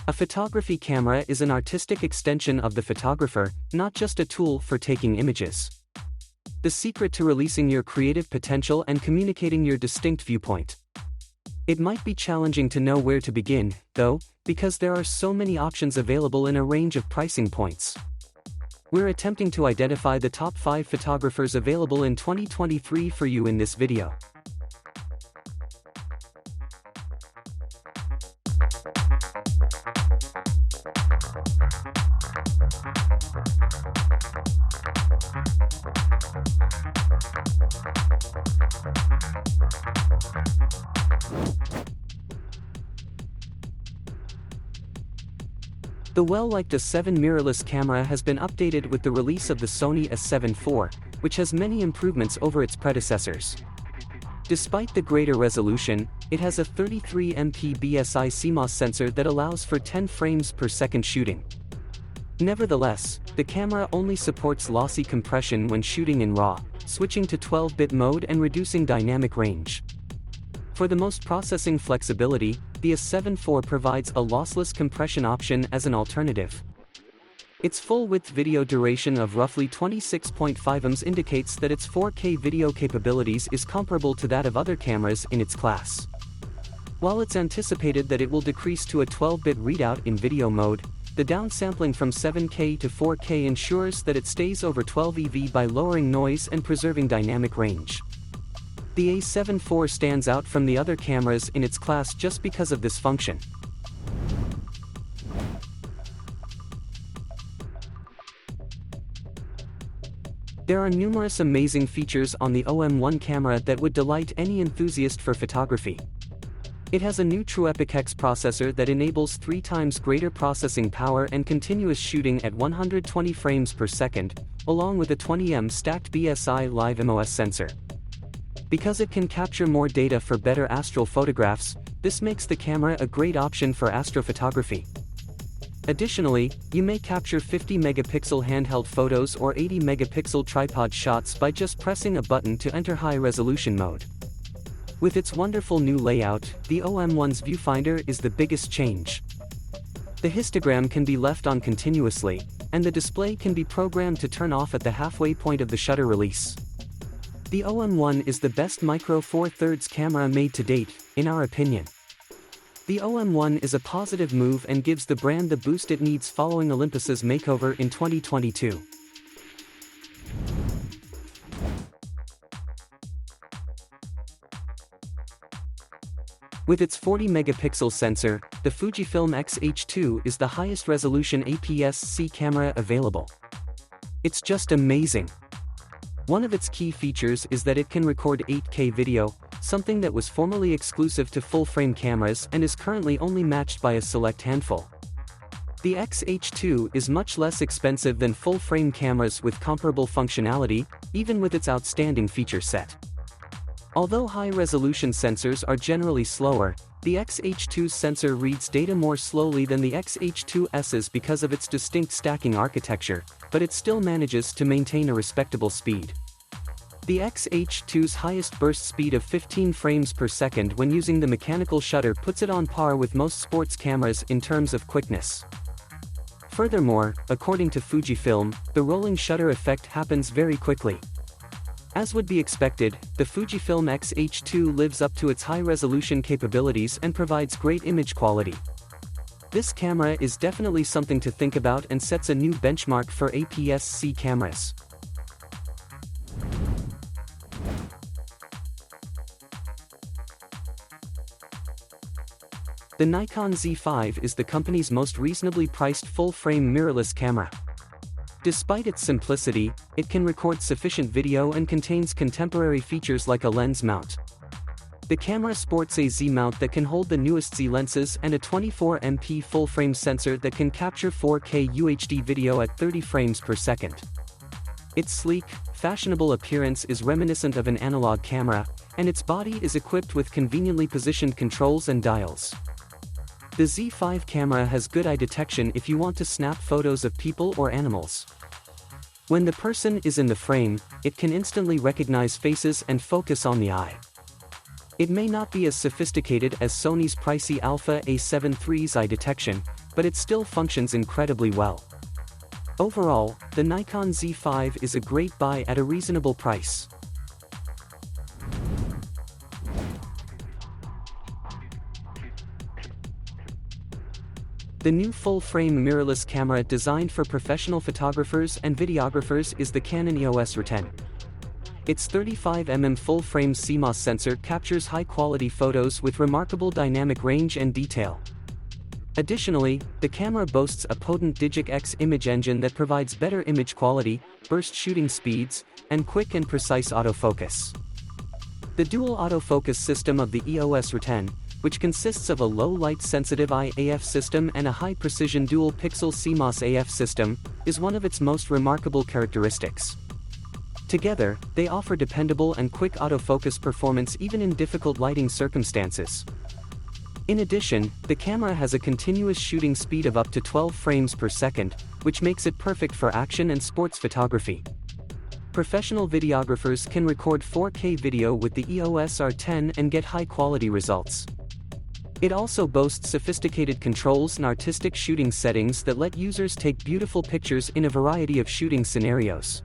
A photography camera is an artistic extension of the photographer, not just a tool for taking images. The secret to releasing your creative potential and communicating your distinct viewpoint. It might be challenging to know where to begin, though, because there are so many options available in a range of pricing points. We're attempting to identify the top 5 photographers available in 2023 for you in this video. The well-liked A7 mirrorless camera has been updated with the release of the Sony A7 IV, which has many improvements over its predecessors. Despite the greater resolution, it has a 33MP BSI CMOS sensor that allows for 10 frames per second shooting. Nevertheless, the camera only supports lossy compression when shooting in RAW, switching to 12-bit mode and reducing dynamic range. For the most processing flexibility, the A7 IV provides a lossless compression option as an alternative. Its full-width video duration of roughly 26.5 ms indicates that its 4K video capabilities is comparable to that of other cameras in its class. While it's anticipated that it will decrease to a 12-bit readout in video mode, the downsampling from 7K to 4K ensures that it stays over 12 EV by lowering noise and preserving dynamic range. The A7 IV stands out from the other cameras in its class just because of this function. There are numerous amazing features on the OM1 camera that would delight any enthusiast for photography. It has a new TrueEpix processor that enables 3 times greater processing power and continuous shooting at 120 frames per second, along with a 20M stacked BSI Live MOS sensor. Because it can capture more data for better astral photographs, this makes the camera a great option for astrophotography. Additionally, you may capture 50-megapixel handheld photos or 80-megapixel tripod shots by just pressing a button to enter high-resolution mode. With its wonderful new layout, the OM1's viewfinder is the biggest change. The histogram can be left on continuously, and the display can be programmed to turn off at the halfway point of the shutter release. The OM1 is the best Micro Four Thirds camera made to date, in our opinion. The OM1 is a positive move and gives the brand the boost it needs following Olympus's makeover in 2022. With its 40-megapixel sensor, the Fujifilm X-H2 is the highest resolution APS-C camera available. It's just amazing. One of its key features is that it can record 8K video, something that was formerly exclusive to full-frame cameras and is currently only matched by a select handful. The X-H2 is much less expensive than full-frame cameras with comparable functionality, even with its outstanding feature set. Although high-resolution sensors are generally slower, the X-H2's sensor reads data more slowly than the X-H2S's because of its distinct stacking architecture, but it still manages to maintain a respectable speed. The X-H2's highest burst speed of 15 frames per second when using the mechanical shutter puts it on par with most sports cameras in terms of quickness. Furthermore, according to Fujifilm, the rolling shutter effect happens very quickly. As would be expected, the Fujifilm X-H2 lives up to its high-resolution capabilities and provides great image quality. This camera is definitely something to think about and sets a new benchmark for APS-C cameras. The Nikon Z5 is the company's most reasonably priced full-frame mirrorless camera. Despite its simplicity, it can record sufficient video and contains contemporary features like a lens mount. The camera sports a Z mount that can hold the newest Z lenses and a 24MP full-frame sensor that can capture 4K UHD video at 30 frames per second. Its sleek, fashionable appearance is reminiscent of an analog camera, and its body is equipped with conveniently positioned controls and dials. The Z5 camera has good eye detection if you want to snap photos of people or animals. When the person is in the frame, it can instantly recognize faces and focus on the eye. It may not be as sophisticated as Sony's pricey Alpha A7 III's eye detection, but it still functions incredibly well. Overall, the Nikon Z5 is a great buy at a reasonable price. The new full-frame mirrorless camera designed for professional photographers and videographers is the Canon EOS R10. Its 35mm full-frame CMOS sensor captures high-quality photos with remarkable dynamic range and detail. Additionally, the camera boasts a potent Digic X image engine that provides better image quality, burst shooting speeds, and quick and precise autofocus. The dual autofocus system of the EOS R10, which consists of a low-light sensitive AF system and a high-precision dual-pixel CMOS AF system, is one of its most remarkable characteristics. Together, they offer dependable and quick autofocus performance even in difficult lighting circumstances. In addition, the camera has a continuous shooting speed of up to 12 frames per second, which makes it perfect for action and sports photography. Professional videographers can record 4K video with the EOS R10 and get high-quality results. It also boasts sophisticated controls and artistic shooting settings that let users take beautiful pictures in a variety of shooting scenarios.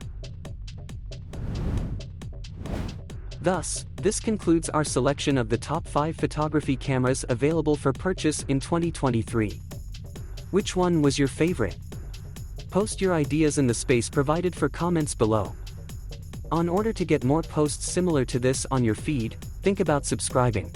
Thus, this concludes our selection of the top 5 photography cameras available for purchase in 2023. Which one was your favorite? Post your ideas in the space provided for comments below. In order to get more posts similar to this on your feed, think about subscribing.